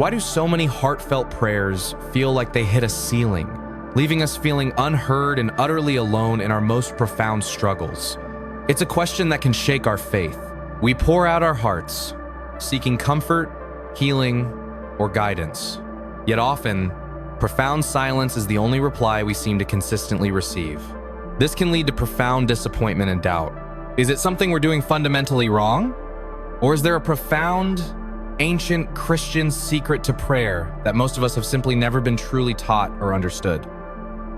Why do so many heartfelt prayers feel like they hit a ceiling, leaving us feeling unheard and utterly alone in our most profound struggles? It's a question that can shake our faith. We pour out our hearts, seeking comfort, healing, or guidance. Yet often, profound silence is the only reply we seem to consistently receive. This can lead to profound disappointment and doubt. Is it something we're doing fundamentally wrong? Or is there a profound, ancient Christian secret to prayer that most of us have simply never been truly taught or understood?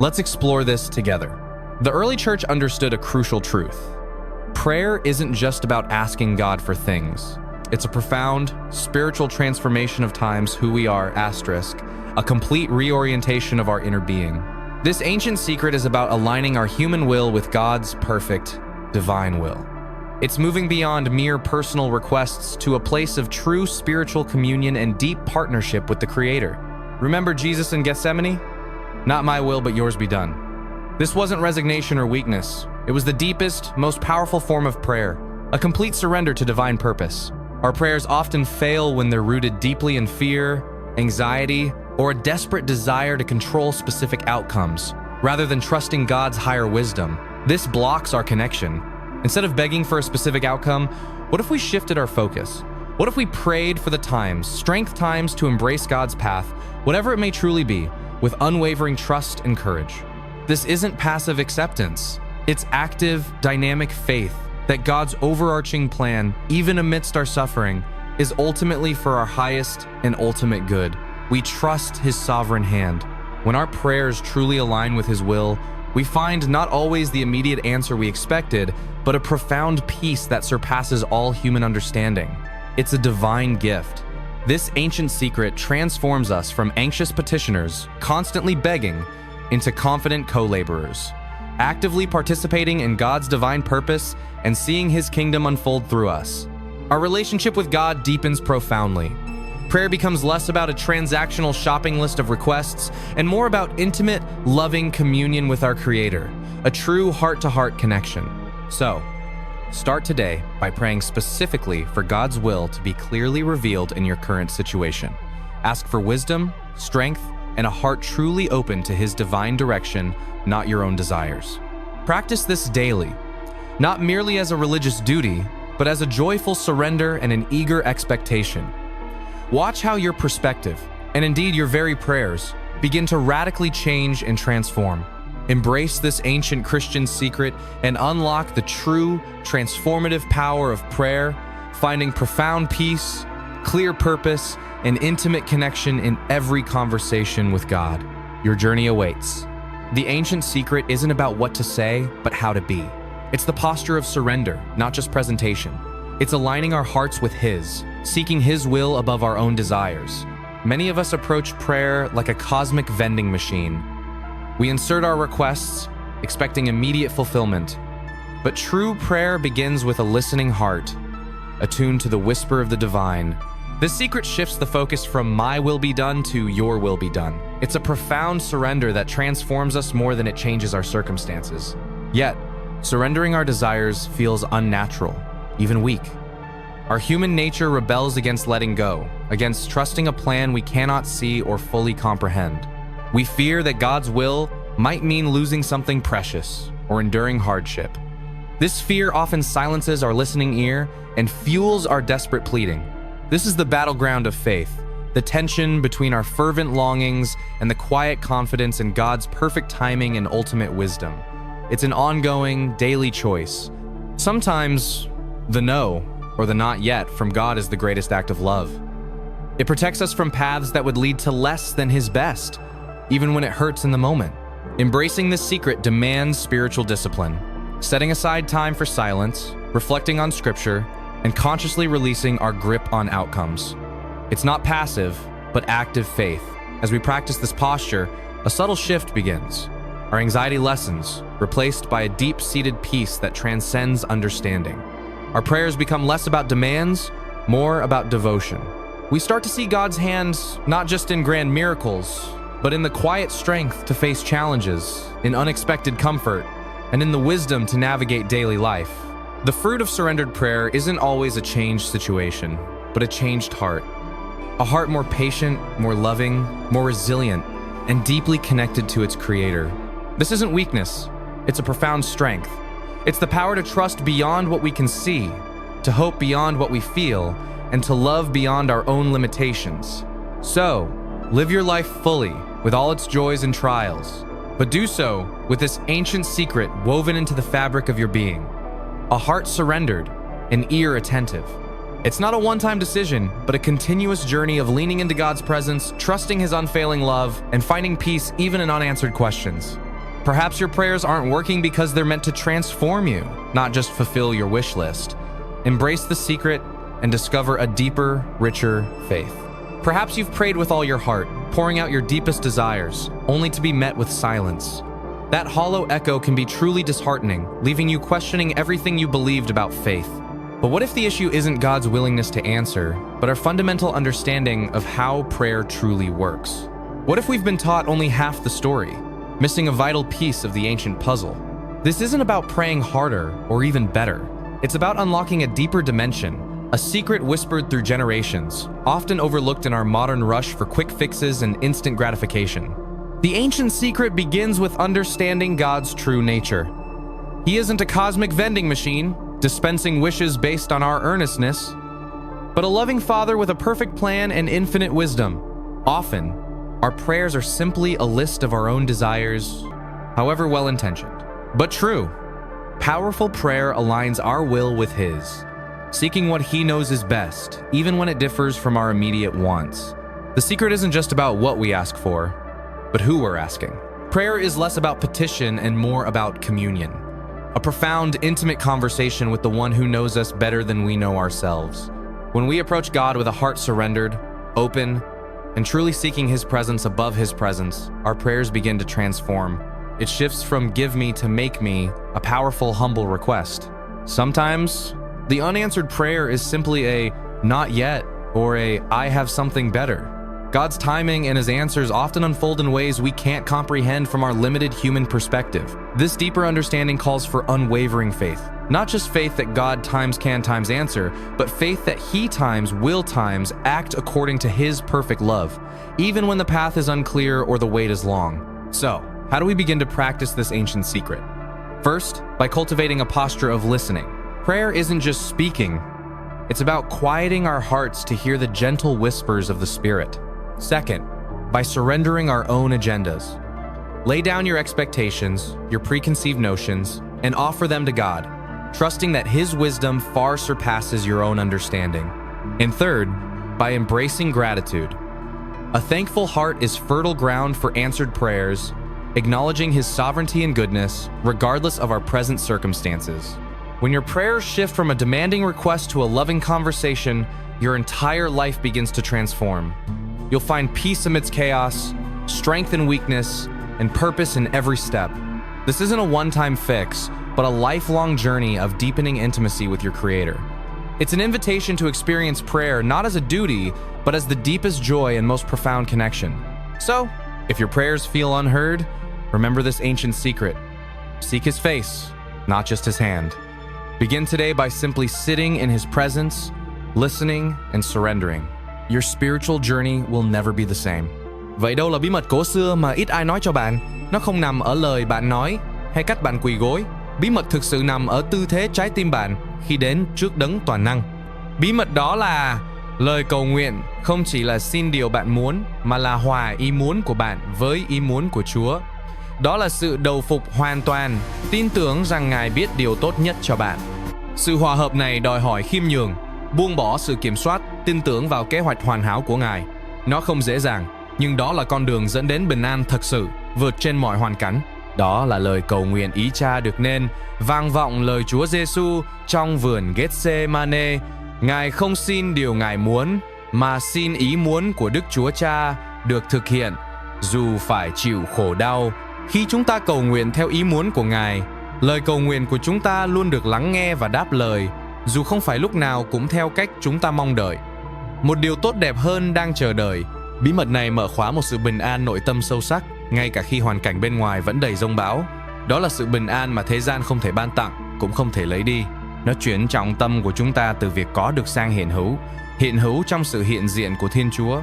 Let's explore this together. The early church understood a crucial truth. Prayer isn't just about asking God for things. It's a profound, spiritual transformation of times who we are, a complete reorientation of our inner being. This ancient secret is about aligning our human will with God's perfect, divine will. It's moving beyond mere personal requests to a place of true spiritual communion and deep partnership with the Creator. Remember Jesus in Gethsemane? Not my will, but yours be done. This wasn't resignation or weakness. It was the deepest, most powerful form of prayer, a complete surrender to divine purpose. Our prayers often fail when they're rooted deeply in fear, anxiety, or a desperate desire to control specific outcomes, rather than trusting God's higher wisdom. This blocks our connection. Instead of begging for a specific outcome, what if we shifted our focus? What if we prayed for the times, strength times to embrace God's path, whatever it may truly be, with unwavering trust and courage? This isn't passive acceptance. It's active, dynamic faith that God's overarching plan, even amidst our suffering, is ultimately for our highest and ultimate good. We trust His sovereign hand. When our prayers truly align with His will, we find not always the immediate answer we expected, but a profound peace that surpasses all human understanding. It's a divine gift. This ancient secret transforms us from anxious petitioners, constantly begging, into confident co-laborers, actively participating in God's divine purpose and seeing His kingdom unfold through us. Our relationship with God deepens profoundly. Prayer becomes less about a transactional shopping list of requests and more about intimate, loving communion with our Creator, a true heart-to-heart connection. So, start today by praying specifically for God's will to be clearly revealed in your current situation. Ask for wisdom, strength, and a heart truly open to His divine direction, not your own desires. Practice this daily, not merely as a religious duty, but as a joyful surrender and an eager expectation. Watch how your perspective, and indeed your very prayers, begin to radically change and transform. Embrace this ancient Christian secret and unlock the true, transformative power of prayer, finding profound peace, clear purpose, and intimate connection in every conversation with God. Your journey awaits. The ancient secret isn't about what to say, but how to be. It's the posture of surrender, not just presentation. It's aligning our hearts with His, seeking His will above our own desires. Many of us approach prayer like a cosmic vending machine. We insert our requests, expecting immediate fulfillment. But true prayer begins with a listening heart, attuned to the whisper of the divine. This secret shifts the focus from my will be done to your will be done. It's a profound surrender that transforms us more than it changes our circumstances. Yet, surrendering our desires feels unnatural, even weak. Our human nature rebels against letting go, against trusting a plan we cannot see or fully comprehend. We fear that God's will might mean losing something precious or enduring hardship. This fear often silences our listening ear and fuels our desperate pleading. This is the battleground of faith, the tension between our fervent longings and the quiet confidence in God's perfect timing and ultimate wisdom. It's an ongoing, daily choice. Sometimes, the no or the not yet from God is the greatest act of love. It protects us from paths that would lead to less than His best, even when it hurts in the moment. Embracing this secret demands spiritual discipline, setting aside time for silence, reflecting on Scripture, and consciously releasing our grip on outcomes. It's not passive, but active faith. As we practice this posture, a subtle shift begins. Our anxiety lessens, replaced by a deep-seated peace that transcends understanding. Our prayers become less about demands, more about devotion. We start to see God's hands not just in grand miracles, but in the quiet strength to face challenges, in unexpected comfort, and in the wisdom to navigate daily life. The fruit of surrendered prayer isn't always a changed situation, but a changed heart. a heart more patient, more loving, more resilient, and deeply connected to its Creator. This isn't weakness, it's a profound strength. It's the power to trust beyond what we can see, to hope beyond what we feel, and to love beyond our own limitations. So, live your life fully, with all its joys and trials, but do so with this ancient secret woven into the fabric of your being: a heart surrendered, an ear attentive. It's not a one-time decision, but a continuous journey of leaning into God's presence, trusting His unfailing love, and finding peace even in unanswered questions. Perhaps your prayers aren't working because they're meant to transform you, not just fulfill your wish list. Embrace the secret and discover a deeper, richer faith. Perhaps you've prayed with all your heart, pouring out your deepest desires, only to be met with silence. That hollow echo can be truly disheartening, leaving you questioning everything you believed about faith. But what if the issue isn't God's willingness to answer, but our fundamental understanding of how prayer truly works? What if we've been taught only half the story, missing a vital piece of the ancient puzzle? This isn't about praying harder or even better. It's about unlocking a deeper dimension, a secret whispered through generations, often overlooked in our modern rush for quick fixes and instant gratification. The ancient secret begins with understanding God's true nature. He isn't a cosmic vending machine, dispensing wishes based on our earnestness, but a loving Father with a perfect plan and infinite wisdom. Often, our prayers are simply a list of our own desires, however well-intentioned, but true. Powerful prayer aligns our will with His, seeking what He knows is best, even when it differs from our immediate wants. The secret isn't just about what we ask for, but who we're asking. Prayer is less about petition and more about communion. A profound, intimate conversation with the one who knows us better than we know ourselves. When we approach God with a heart surrendered, open, and truly seeking His presence above His presence, our prayers begin to transform. It shifts from give me to make me, a powerful, humble request. Sometimes, the unanswered prayer is simply a not yet or a I have something better. God's timing and His answers often unfold in ways we can't comprehend from our limited human perspective. This deeper understanding calls for unwavering faith. Not just faith that God times can times answer, but faith that He times will times act according to His perfect love, even when the path is unclear or the wait is long. So, how do we begin to practice this ancient secret? First, by cultivating a posture of listening. Prayer isn't just speaking, it's about quieting our hearts to hear the gentle whispers of the Spirit. Second, by surrendering our own agendas. Lay down your expectations, your preconceived notions, and offer them to God, trusting that His wisdom far surpasses your own understanding. And third, by embracing gratitude. A thankful heart is fertile ground for answered prayers, acknowledging His sovereignty and goodness, regardless of our present circumstances. When your prayers shift from a demanding request to a loving conversation, your entire life begins to transform. You'll find peace amidst chaos, strength in weakness, and purpose in every step. This isn't a one-time fix, but a lifelong journey of deepening intimacy with your Creator. It's an invitation to experience prayer not as a duty, but as the deepest joy and most profound connection. So, if your prayers feel unheard, remember this ancient secret. Seek His face, not just His hand. Begin today by simply sitting in His presence, listening, and surrendering. Your spiritual journey will never be the same. Vậy đâu là bí mật cổ xưa mà ít ai nói cho bạn? Nó không nằm ở lời bạn nói hay cách bạn quỳ gối. Bí mật thực sự nằm ở tư thế trái tim bạn khi đến trước đấng toàn năng. Bí mật đó là lời cầu nguyện không chỉ là xin điều bạn muốn mà là hòa ý muốn của bạn với ý muốn của Chúa. Đó là sự đầu phục hoàn toàn, tin tưởng rằng Ngài biết điều tốt nhất cho bạn. Sự hòa hợp này đòi hỏi khiêm nhường, buông bỏ sự kiểm soát, tin tưởng vào kế hoạch hoàn hảo của Ngài. Nó không dễ dàng, nhưng đó là con đường dẫn đến bình an thật sự, vượt trên mọi hoàn cảnh. Đó là lời cầu nguyện ý Cha được nên vang vọng lời Chúa Giêsu trong vườn Gethsemane. Ngài không xin điều Ngài muốn, mà xin ý muốn của Đức Chúa Cha được thực hiện, dù phải chịu khổ đau. Khi chúng ta cầu nguyện theo ý muốn của Ngài, lời cầu nguyện của chúng ta luôn được lắng nghe và đáp lời, dù không phải lúc nào cũng theo cách chúng ta mong đợi. Một điều tốt đẹp hơn đang chờ đợi. Bí mật này mở khóa một sự bình an nội tâm sâu sắc, ngay cả khi hoàn cảnh bên ngoài vẫn đầy giông bão. Đó là sự bình an mà thế gian không thể ban tặng, cũng không thể lấy đi. Nó chuyển trọng tâm của chúng ta từ việc có được sang hiện hữu. hiện hữu trong sự hiện diện của Thiên Chúa.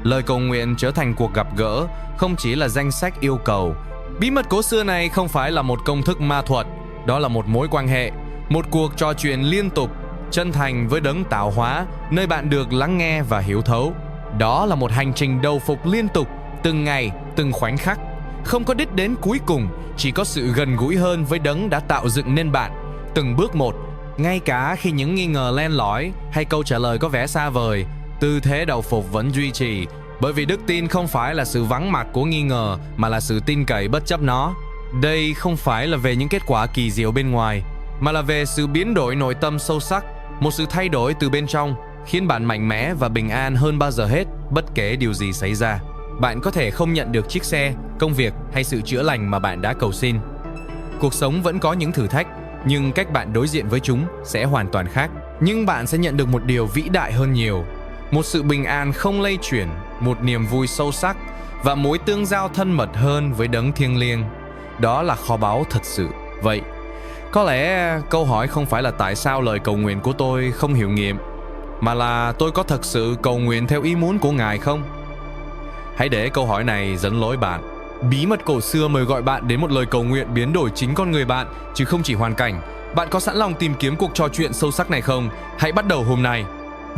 Lời cầu nguyện trở thành cuộc gặp gỡ, không chỉ là danh sách yêu cầu. Bí mật cổ xưa này không phải là một công thức ma thuật, đó là một mối quan hệ, một cuộc trò chuyện liên tục, chân thành với đấng tạo hóa, nơi bạn được lắng nghe và hiểu thấu. Đó là một hành trình đầu phục liên tục, từng ngày, từng khoảnh khắc. Không có đích đến cuối cùng, chỉ có sự gần gũi hơn với đấng đã tạo dựng nên bạn, từng bước một. Ngay cả khi những nghi ngờ len lỏi hay câu trả lời có vẻ xa vời, tư thế đầu phục vẫn duy trì, bởi vì đức tin không phải là sự vắng mặt của nghi ngờ mà là sự tin cậy bất chấp nó. Đây không phải là về những kết quả kỳ diệu bên ngoài, mà là về sự biến đổi nội tâm sâu sắc, một sự thay đổi từ bên trong, khiến bạn mạnh mẽ và bình an hơn bao giờ hết, bất kể điều gì xảy ra. Bạn có thể không nhận được chiếc xe, công việc hay sự chữa lành mà bạn đã cầu xin. Cuộc sống vẫn có những thử thách, nhưng cách bạn đối diện với chúng sẽ hoàn toàn khác. Nhưng bạn sẽ nhận được một điều vĩ đại hơn nhiều, một sự bình an không lay chuyển, một niềm vui sâu sắc và mối tương giao thân mật hơn với đấng thiêng liêng. Đó là kho báu thật sự. Vậy, có lẽ câu hỏi không phải là tại sao lời cầu nguyện của tôi không hiệu nghiệm, mà là tôi có thật sự cầu nguyện theo ý muốn của Ngài không? Hãy để câu hỏi này dẫn lối bạn. Bí mật cổ xưa mời gọi bạn đến một lời cầu nguyện biến đổi chính con người bạn, chứ không chỉ hoàn cảnh. Bạn có sẵn lòng tìm kiếm cuộc trò chuyện sâu sắc này không? Hãy bắt đầu hôm nay.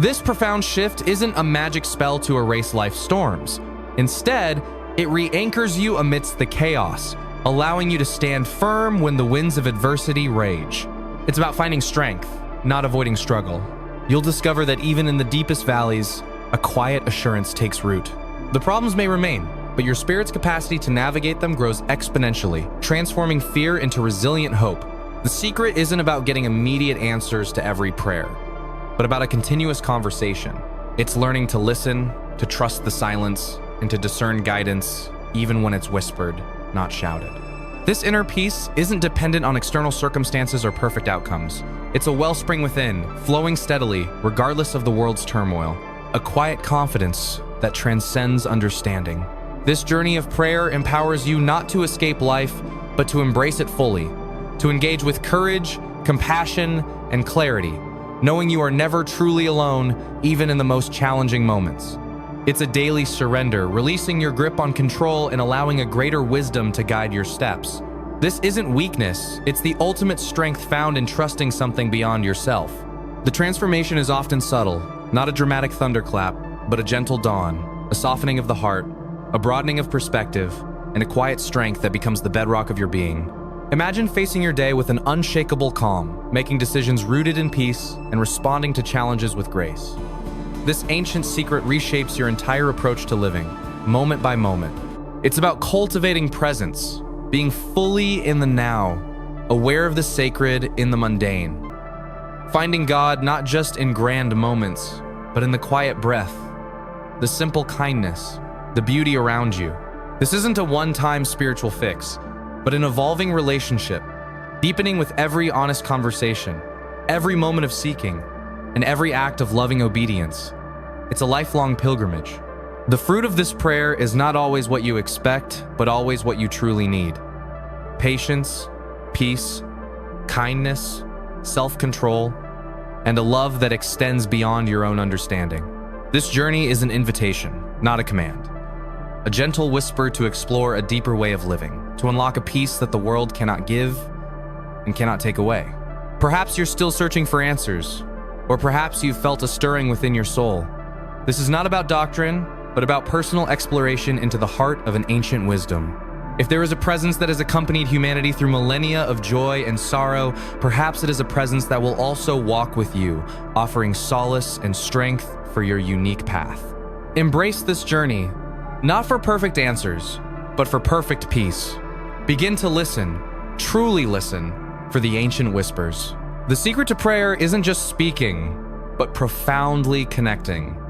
This profound shift isn't a magic spell to erase life's storms. Instead, it re-anchors you amidst the chaos, allowing you to stand firm when the winds of adversity rage. It's about finding strength, not avoiding struggle. You'll discover that even in the deepest valleys, a quiet assurance takes root. The problems may remain, but your spirit's capacity to navigate them grows exponentially, transforming fear into resilient hope. The secret isn't about getting immediate answers to every prayer, but about a continuous conversation. It's learning to listen, to trust the silence, and to discern guidance, even when it's whispered, not shouted. This inner peace isn't dependent on external circumstances or perfect outcomes. It's a wellspring within, flowing steadily, regardless of the world's turmoil. A quiet confidence that transcends understanding. This journey of prayer empowers you not to escape life, but to embrace it fully, to engage with courage, compassion, and clarity, knowing you are never truly alone, even in the most challenging moments. It's a daily surrender, releasing your grip on control and allowing a greater wisdom to guide your steps. This isn't weakness, it's the ultimate strength found in trusting something beyond yourself. The transformation is often subtle, not a dramatic thunderclap, but a gentle dawn, a softening of the heart, a broadening of perspective, and a quiet strength that becomes the bedrock of your being. Imagine facing your day with an unshakable calm, making decisions rooted in peace and responding to challenges with grace. This ancient secret reshapes your entire approach to living, moment by moment. It's about cultivating presence, being fully in the now, aware of the sacred in the mundane. Finding God not just in grand moments, but in the quiet breath, the simple kindness, the beauty around you. This isn't a one-time spiritual fix, but an evolving relationship, deepening with every honest conversation, every moment of seeking, and every act of loving obedience. It's a lifelong pilgrimage. The fruit of this prayer is not always what you expect, but always what you truly need. Patience, peace, kindness, self-control, and a love that extends beyond your own understanding. This journey is an invitation, not a command. A gentle whisper to explore a deeper way of living, to unlock a peace that the world cannot give and cannot take away. Perhaps you're still searching for answers, or perhaps you've felt a stirring within your soul. This is not about doctrine, but about personal exploration into the heart of an ancient wisdom. If there is a presence that has accompanied humanity through millennia of joy and sorrow, perhaps it is a presence that will also walk with you, offering solace and strength for your unique path. Embrace this journey, not for perfect answers, but for perfect peace. Begin to listen, truly listen, for the ancient whispers. The secret to prayer isn't just speaking, but profoundly connecting.